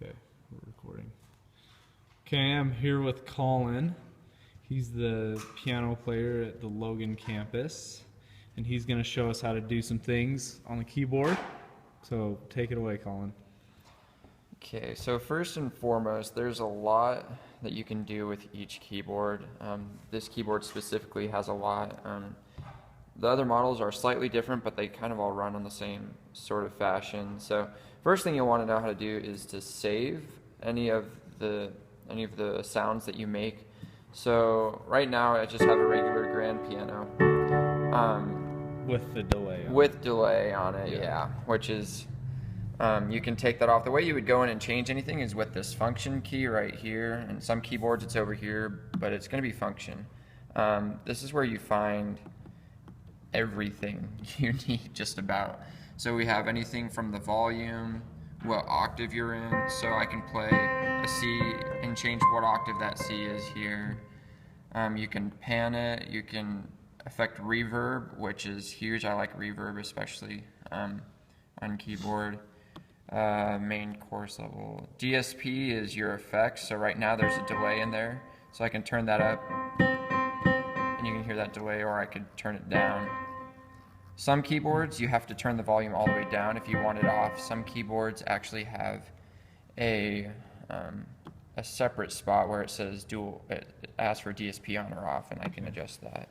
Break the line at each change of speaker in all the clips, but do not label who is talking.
Okay, we're recording. Okay, I'm here with Colin. He's the piano player at the Logan campus, and he's going to show us how to do some things on the keyboard. So take it away, Colin.
Okay, so first and foremost, there's a lot that you can do with each keyboard. This keyboard specifically has a lot. The other models are slightly different, but they kind of all run on the same sort of fashion. So first thing you'll want to know how to do is to save any of the sounds that you make. So right now I just have a regular grand piano.
With the delay on
With
it.
delay on it, yeah, which is you can take that off. The way you would go in and change anything is with this function key right here, and some keyboards it's over here, but it's going to be function. This is where you find everything you need just about. So we have anything from the volume, what octave you're in, so I can play a C and change what octave that C is here. You can pan it, you can affect reverb, which is huge. I like reverb especially on keyboard. Main course level. DSP is your effects, so right now there's a delay in there, so I can turn that up and you can hear that delay, or I could turn it down. Some keyboards you have to turn the volume all the way down if you want it off. Some keyboards actually have a separate spot where it says dual, it asks for DSP on or off, and I can adjust that.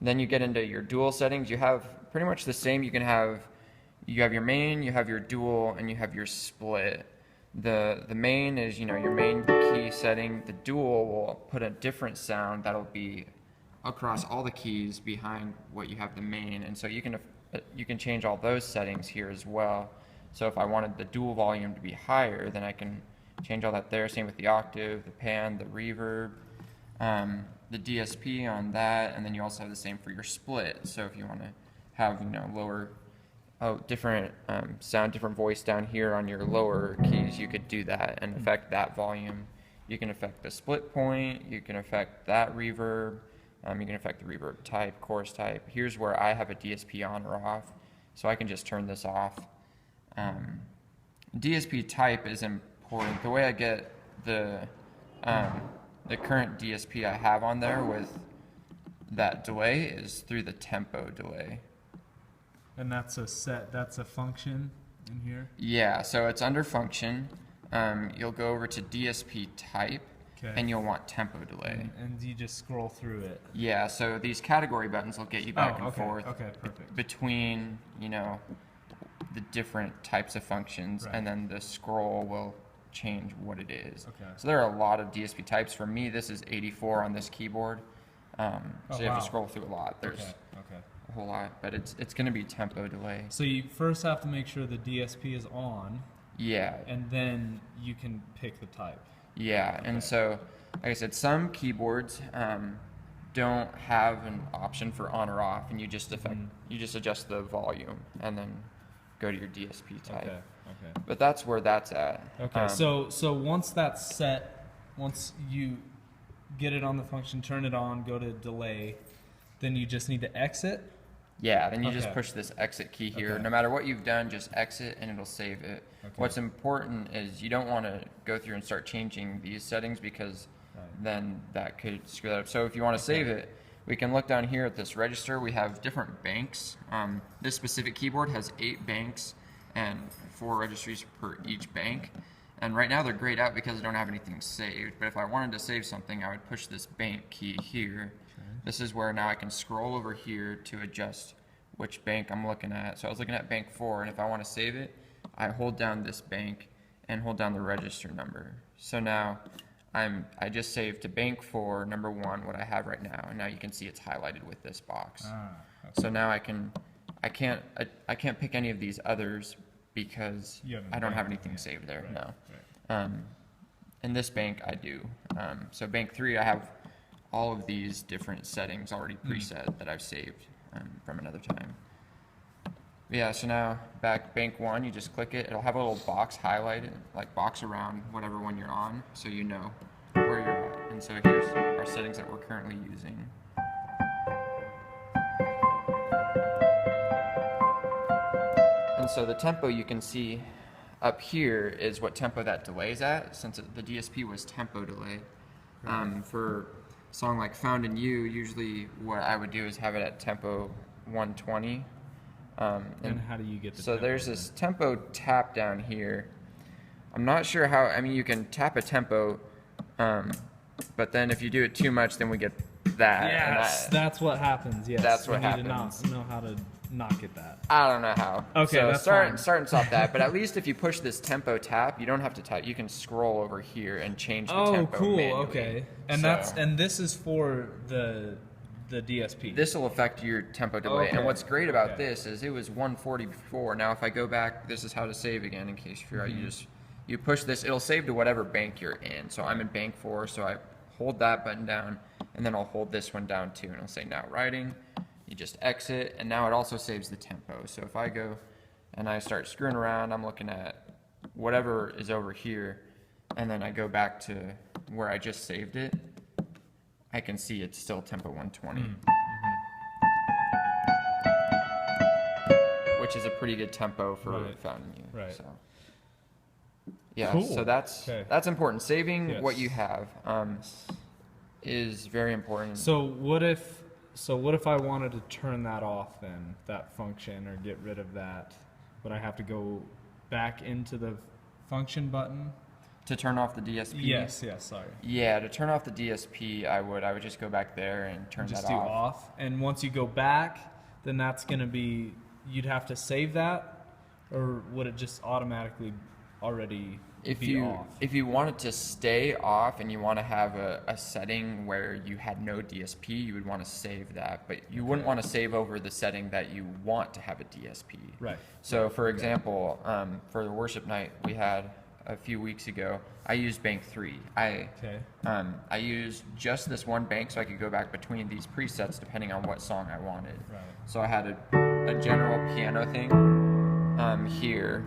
Then you get into your dual settings. You have pretty much the same. You have your main, you have your dual, and you have your split. The main is, your main key setting. The dual will put a different sound that'll be across all the keys behind what you have the main, and so you can change all those settings here as well. So if I wanted the dual volume to be higher, then I can change all that there. Same with the octave, the pan, the reverb, the DSP on that, and then you also have the same for your split. So if you want to have lower, different sound, different voice down here on your lower keys, you could do that and affect that volume. You can affect the split point, you can affect that reverb, you can affect the reverb type, chorus type. Here's where I have a DSP on or off, so I can just turn this off. DSP type is important. The way I get the current DSP I have on there with that delay is through the tempo delay.
And that's a function in here?
Yeah, so it's under function. You'll go over to DSP type, okay, and you'll want tempo delay.
And you just scroll through it.
Yeah, so these category buttons will get you back and forth between, the different types of functions, right, and then the scroll will change what it is. Okay. So there are a lot of DSP types. For me, this is 84 on this keyboard. So you have to scroll through a lot. There's a whole lot, but it's going to be tempo delay.
So you first have to make sure the DSP is on.
Yeah.
And then you can pick the type.
Yeah, okay. And so, like I said, some keyboards don't have an option for on or off, and you just adjust the volume and then go to your DSP type. Okay. But that's where that's at.
Okay. So once that's set, once you get it on the function, turn it on, go to delay, then you just need to exit.
Yeah, then you just push this exit key here. Okay. No matter what you've done, just exit and it'll save it. Okay. What's important is you don't want to go through and start changing these settings, because then that could screw that up. So if you want to save it, we can look down here at this register. We have different banks. This specific keyboard has 8 banks and 4 registries per each bank. And right now they're grayed out because I don't have anything saved. But if I wanted to save something, I would push this bank key here. This is where now I can scroll over here to adjust which bank I'm looking at. So I was looking at bank 4, and if I want to save it, I hold down this bank and hold down the register number. So now I just saved to bank 4, number 1, what I have right now, and now you can see it's highlighted with this box. So now I can't pick any of these others because I don't have anything saved there. No. In this bank I do. So bank 3, I have all of these different settings already preset that I've saved from another time. Yeah, so now back bank 1, you just click it. It'll have a little box highlighted, like box around whatever one you're on, so you know where you're at. And so here's our settings that we're currently using. And so the tempo, you can see Up here is what tempo that delay's at, since the DSP was tempo delay. For a song like Found in You, usually what I would do is have it at tempo 120.
And how do you get the
So
tempo
there's
then?
this tempo tap down here. I'm not sure how, I mean, you can tap a tempo, but then if you do it too much, then we get that. and
Yes, that's what happens. Yes,
That's what
we need
happens.
to know how to not get that.
I don't know how.
Okay,
so
that's
start
fine.
and stop that. But at least if you push this tempo tap, you don't have to type. You can scroll over here and change the
Oh,
tempo
cool.
manually.
Okay, and
So
this is for the DSP.
this will affect your tempo delay.
Okay,
And what's great about
okay.
this is it was 140 before. Now if I go back, this is how to save again. In case you figure out, you push this. It'll save to whatever bank you're in. So I'm in bank 4, so I hold that button down, and then I'll hold this one down too, and it'll say now writing. You just exit, and now it also saves the tempo. So if I go and I start screwing around, I'm looking at whatever is over here, and then I go back to where I just saved it, I can see it's still tempo 120. Which is a pretty good tempo for
Right.
Found in You.
Right.
So. Yeah,
Cool.
so that's
Okay.
important. Saving
Yes.
what you have is very important.
So what if I wanted to turn that off then, that function, or get rid of that? Would I have to go back into the function button?
To turn off the DSP?
Yes, sorry.
Yeah, to turn off the DSP, I would just go back there and turn
Just
that
do
off.
off. And once you go back, then that's going to be, you'd have to save that, or would it just automatically already be off?
If you want it to stay off and you want to have a setting where you had no DSP, you would want to save that, but you wouldn't want to save over the setting that you want to have a DSP.
Right.
So for example, for the worship night we had a few weeks ago, I used bank 3. I used just this one bank so I could go back between these presets depending on what song I wanted.
Right.
So I had a general piano thing here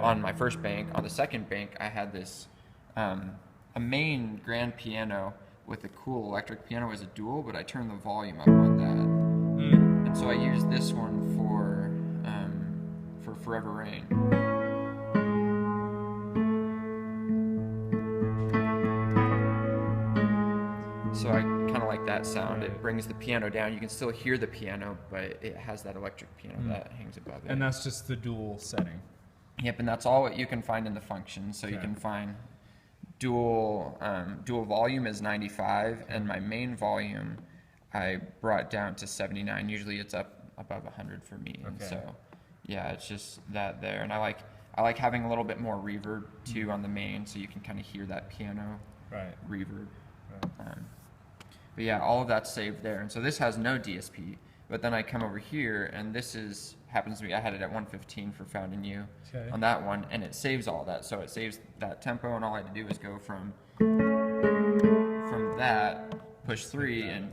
on my first bank. On the second bank, I had this a main grand piano with a cool electric piano as a dual, but I turned the volume up on that, and so I used this one for Forever Rain. So I kind of like that sound. It brings the piano down. You can still hear the piano, but it has that electric piano that hangs above it.
And that's just the dual setting.
Yep, and that's all what you can find in the function. So you can find dual volume is 95, and my main volume I brought down to 79. Usually it's up above 100 for me. And so yeah, it's just that there. And I like having a little bit more reverb too on the main, so you can kind of hear that piano reverb. But yeah, all of that's saved there. And so this has no DSP. But then I come over here, and this happens to be, I had it at 115 for Found in You on that one, and it saves all that. So it saves that tempo, and all I had to do was go from that, push 3, and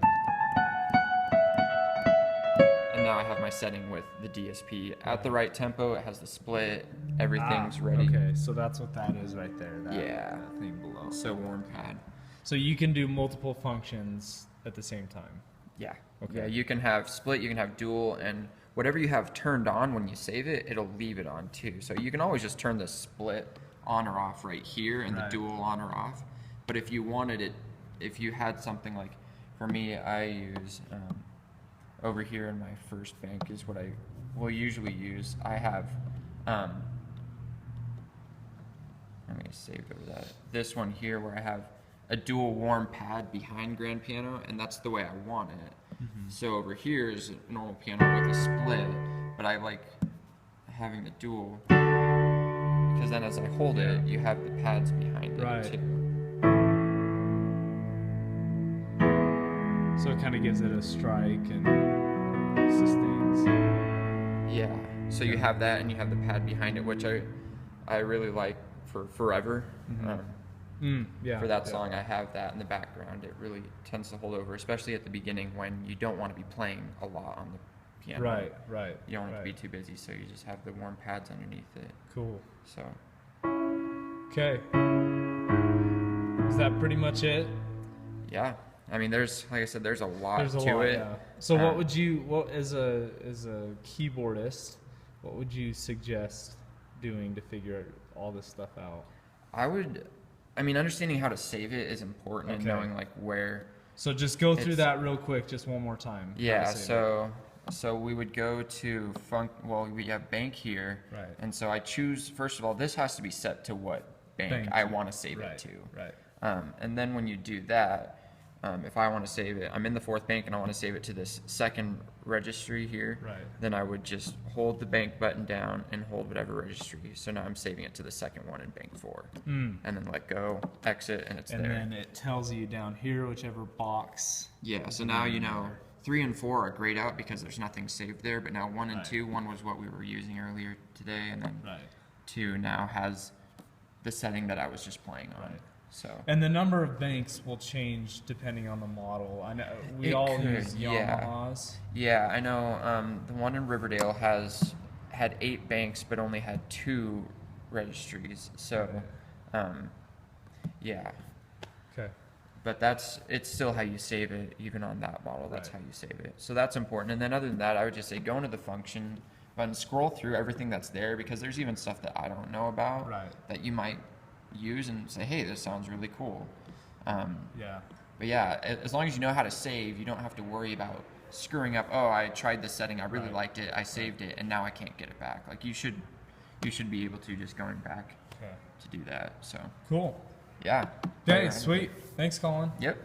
now I have my setting with the DSP at the right tempo. It has the split, everything's ready.
Okay, so that's what that is right there. That thing below.
So warm pad.
So you can do multiple functions at the same time.
Yeah.
Okay.
Yeah, you can have split, you can have dual, and whatever you have turned on when you save it, it'll leave it on too. So you can always just turn the split on or off right here and the dual on or off. But if you wanted it, if you had something like, for me, I use, over here in my first bank is what I will usually use. I have, I'm going to save over that. This one here where I have a dual warm pad behind grand piano, and that's the way I want it. So over here is a normal piano with a split, but I like having the dual because then as I hold it, you have the pads behind it too.
So it kind of gives it a strike and sustains.
Yeah. So you have that, and you have the pad behind it, which I really like for Forever. For that song, I have that in the background. It really tends to hold over, especially at the beginning when you don't want to be playing a lot on the piano.
Right.
You don't want it to be too busy, so you just have the warm pads underneath it.
Cool.
So.
Okay. Is that pretty much it?
Yeah. I mean, there's, like I said, there's a lot to it.
Yeah. So what would you, as a keyboardist, what would you suggest doing to figure all this stuff out?
I mean, understanding how to save it is important, and
Okay.
knowing like where.
So just go through
It's-
that real quick, just one more time. how to
Yeah,
save it.
so we would go to we have bank here.
Right.
And so I choose, first of all, this has to be set to what bank
Bank
I
you-
want to save
right,
it to.
Right.
And then when you do that, if I want to save it, I'm in the fourth bank and I want to save it to this second registry here.
Right.
Then I would just hold the bank button down and hold whatever registry. So now I'm saving it to the second one in bank 4. And then let go, exit, and it's
And
there.
then it tells you down here whichever box.
Yeah, so now you know 3 and 4 are grayed out because there's nothing saved there, but now 1 and
Right.
2, 1 was what we were using earlier today, and then
Right.
2 now has the setting that I was just playing on.
Right.
So
And the number of banks will change depending on the model. I know we
It
all
could,
use
yeah.
Yamahas.
yeah, I know the one in Riverdale had 8 banks but only had 2 registries. So yeah.
Okay.
But it's still how you save it, even on that model. That's
Right.
how you save it. So that's important. And then other than that, I would just say go into the function button, scroll through everything that's there, because there's even stuff that I don't know about
Right.
that you might use and say, hey, this sounds really cool.
Yeah.
But yeah, as long as you know how to save, you don't have to worry about screwing up. Oh, I tried this setting, I really
Right.
liked it, I saved it, and now I can't get it back. Like you should be able to, just going back
Okay.
to do that. So
Cool.
yeah.
Okay, sweet. Thanks, Colin.
Yep.